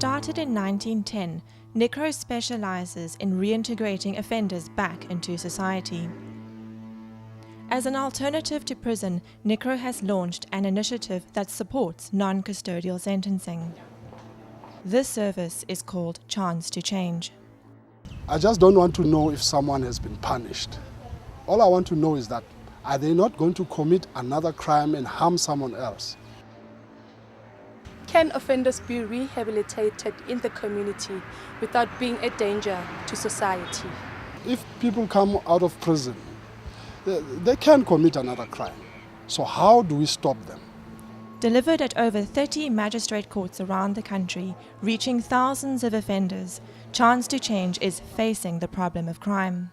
Started in 1910, Nicro specializes in reintegrating offenders back into society. As an alternative to prison, Nicro has launched an initiative that supports non-custodial sentencing. This service is called Chance to Change. I just don't want to know if someone has been punished. All I want to know is that, are they not going to commit another crime and harm someone else? Can offenders be rehabilitated in the community without being a danger to society? If people come out of prison, they can commit another crime. So how do we stop them? Delivered at over 30 magistrate courts around the country, reaching thousands of offenders, Chance to Change is facing the problem of crime.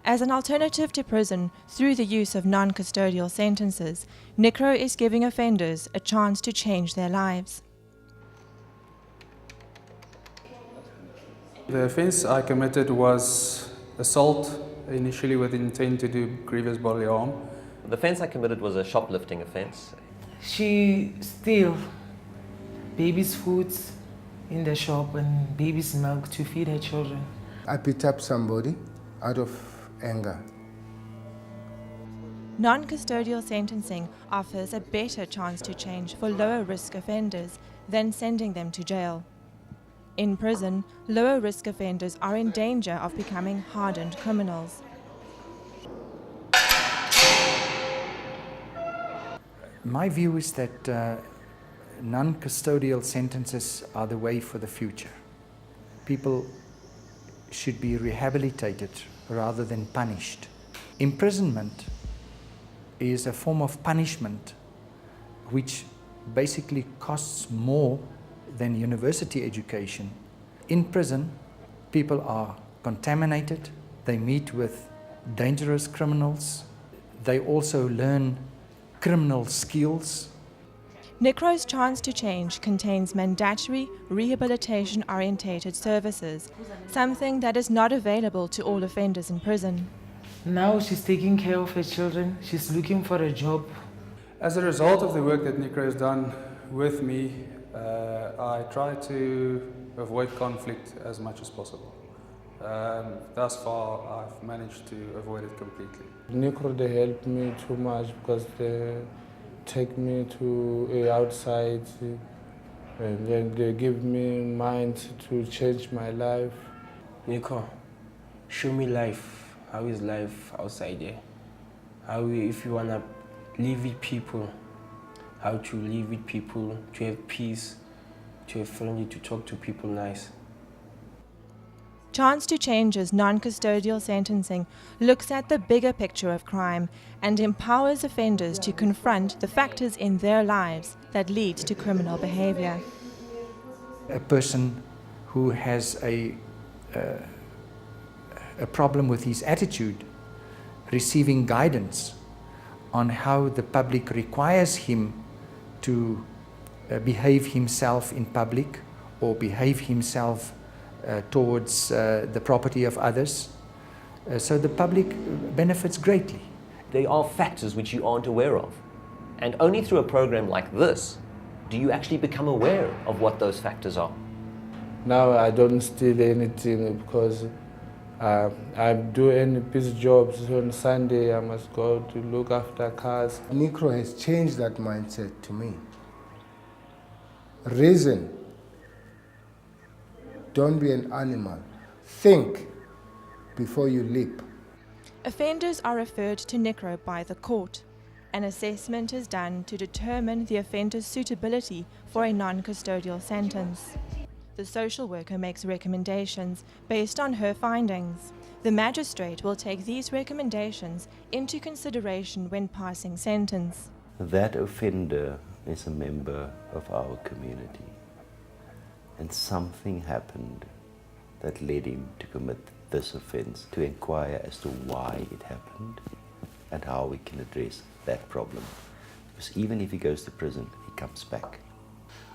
As an alternative to prison, through the use of non-custodial sentences, Nicro is giving offenders a chance to change their lives. The offence I committed was assault, initially with intent to do grievous bodily harm. The offence I committed was a shoplifting offence. She steal baby's food in the shop and baby's milk to feed her children. I beat up somebody out of anger. Non-custodial sentencing offers a better chance to change for lower-risk offenders than sending them to jail. In prison, lower-risk offenders are in danger of becoming hardened criminals. My view is that non-custodial sentences are the way for the future. People should be rehabilitated rather than punished. Imprisonment is a form of punishment which basically costs more than university education. In prison, people are contaminated, they meet with dangerous criminals, they also learn criminal skills. Nicro's Chance to Change contains mandatory, rehabilitation-orientated services, something that is not available to all offenders in prison. Now she's taking care of her children, she's looking for a job. As a result of the work that Nicro has done with me, I try to avoid conflict as much as possible. Thus far, I've managed to avoid it completely. Nicro, they help me too much because they take me to outside and then they give me mind to change my life. Nicro, show me life. How is life outside there? If you wanna live with people, how to live with people, to have peace, to have friendly, to talk to people nice. Chance to Change's non-custodial sentencing looks at the bigger picture of crime and empowers offenders to confront the factors in their lives that lead to criminal behavior. A person who has a problem with his attitude, receiving guidance on how the public requires him to behave himself in public or behave himself towards the property of others. So the public benefits greatly. There are factors which you aren't aware of. And only through a program like this do you actually become aware of what those factors are. Now I don't steal anything because I do any piece jobs. On Sunday I must go to look after cars. Nicro has changed that mindset to me. Reason. Don't be an animal. Think before you leap. Offenders are referred to Nicro by the court. An assessment is done to determine the offender's suitability for a non-custodial sentence. The social worker makes recommendations based on her findings. The magistrate will take these recommendations into consideration when passing sentence. That offender is a member of our community, and something happened that led him to commit this offence, to inquire as to why it happened and how we can address that problem. Because even if he goes to prison, he comes back.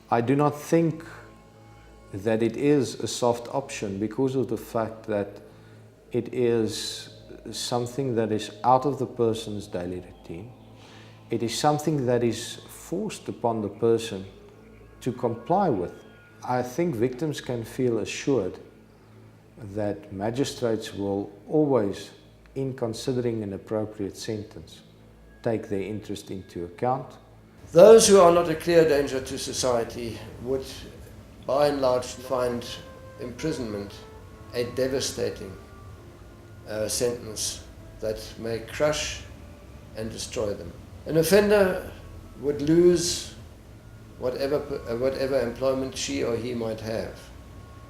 I do not think that it is a soft option because of the fact that it is something that is out of the person's daily routine. It is something that is forced upon the person to comply with. I think victims can feel assured that magistrates will always, in considering an appropriate sentence, take their interest into account. Those who are not a clear danger to society would, by and large, find imprisonment a devastating sentence that may crush and destroy them. An offender would lose whatever employment she or he might have,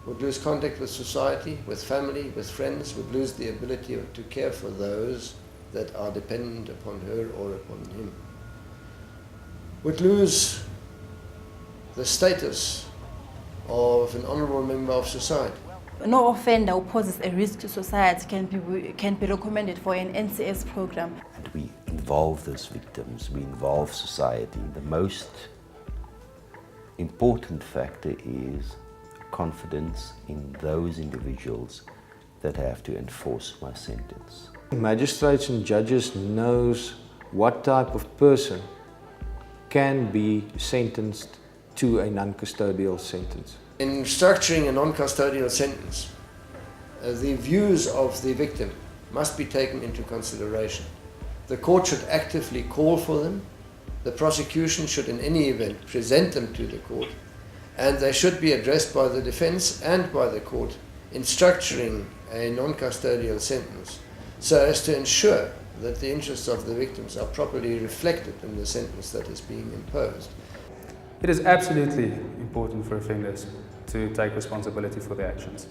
would lose contact with society, with family, with friends, would lose the ability to care for those that are dependent upon her or upon him, would lose the status of an honourable member of society. No offender who poses a risk to society can be recommended for an NCS program. And we involve those victims, we involve society. The most important factor is confidence in those individuals that have to enforce my sentence. Magistrates and judges knows what type of person can be sentenced to a non-custodial sentence. In structuring a non-custodial sentence, the views of the victim must be taken into consideration. The court should actively call for them. The prosecution should in any event present them to the court, and they should be addressed by the defense and by the court in structuring a non-custodial sentence so as to ensure that the interests of the victims are properly reflected in the sentence that is being imposed. It is absolutely important for offenders to take responsibility for their actions.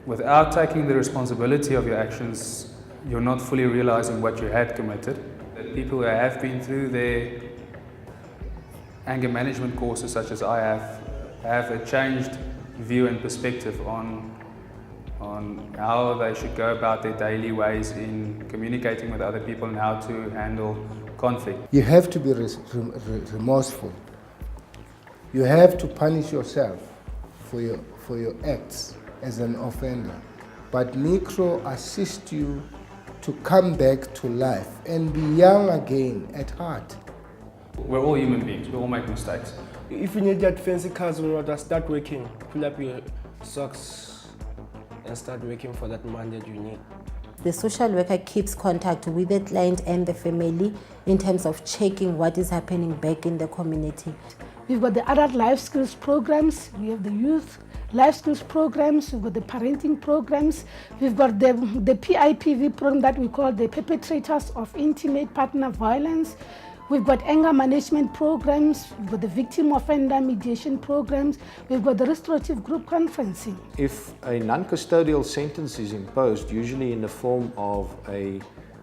Without taking the responsibility of your actions, you're not fully realizing what you had committed. People who have been through their anger management courses, such as I have a changed view and perspective on how they should go about their daily ways in communicating with other people and how to handle conflict. You have to be remorseful. You have to punish yourself for your acts as an offender. But Nicro assists you to come back to life and be young again at heart. We're all human beings, we all make mistakes. If you need that fancy cars or order, start working. Pull up your socks and start working for that man that you need. The social worker keeps contact with the client and the family in terms of checking what is happening back in the community. We've got the adult life skills programs, we have the youth life skills programs, we've got the parenting programs, we've got the PIPV program that we call the perpetrators of intimate partner violence. We've got anger management programs, we've got the victim offender mediation programs, we've got the restorative group conferencing. If a non-custodial sentence is imposed, usually in the form of a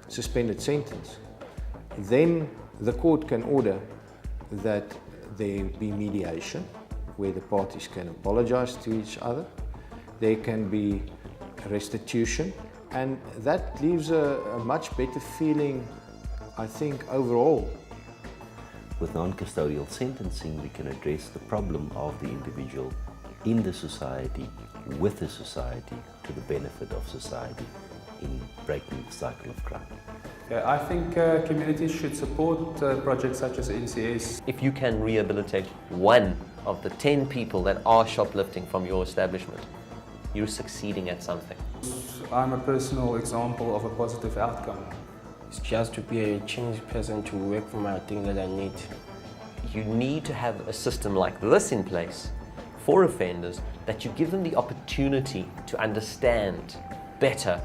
suspended sentence, then the court can order that there be mediation, where the parties can apologize to each other. There can be restitution, and that leaves a much better feeling, I think, overall. With non-custodial sentencing, we can address the problem of the individual in the society, with the society, to the benefit of society in breaking the cycle of crime. Yeah, I think communities should support projects such as NCS. If you can rehabilitate one of the 10 people that are shoplifting from your establishment, you're succeeding at something. I'm a personal example of a positive outcome. It's just to be a changed person to work for my thing that I need. You need to have a system like this in place for offenders, that you give them the opportunity to understand better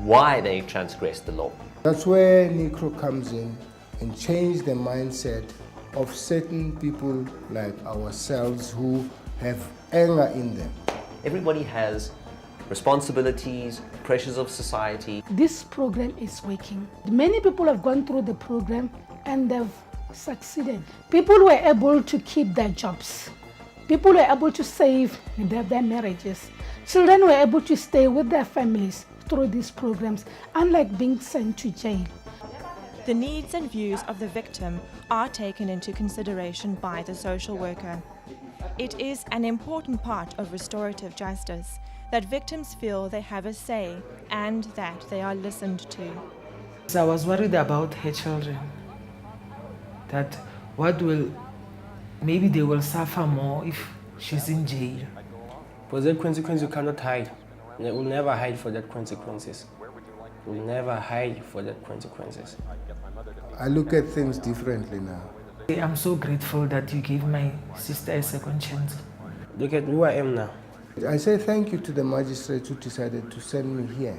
why they transgressed the law. That's where Nicro comes in and change the mindset of certain people like ourselves who have anger in them. Everybody has responsibilities, pressures of society. This program is working. Many people have gone through the program and they've succeeded. People were able to keep their jobs. People were able to save their marriages. Children were able to stay with their families through these programs, unlike being sent to jail. The needs and views of the victim are taken into consideration by the social worker. It is an important part of restorative justice that victims feel they have a say and that they are listened to. So I was worried about her children, that maybe they will suffer more if she's in jail. For that consequence, you cannot hide. You will never hide for that consequences. You will never hide for that consequences. I look at things differently now. I'm so grateful that you gave my sister a second chance. Look at who I am now. I say thank you to the magistrate who decided to send me here,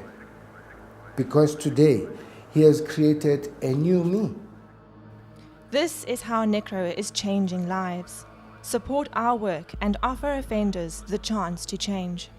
because today he has created a new me. This is how Nicro is changing lives. Support our work and offer offenders the chance to change.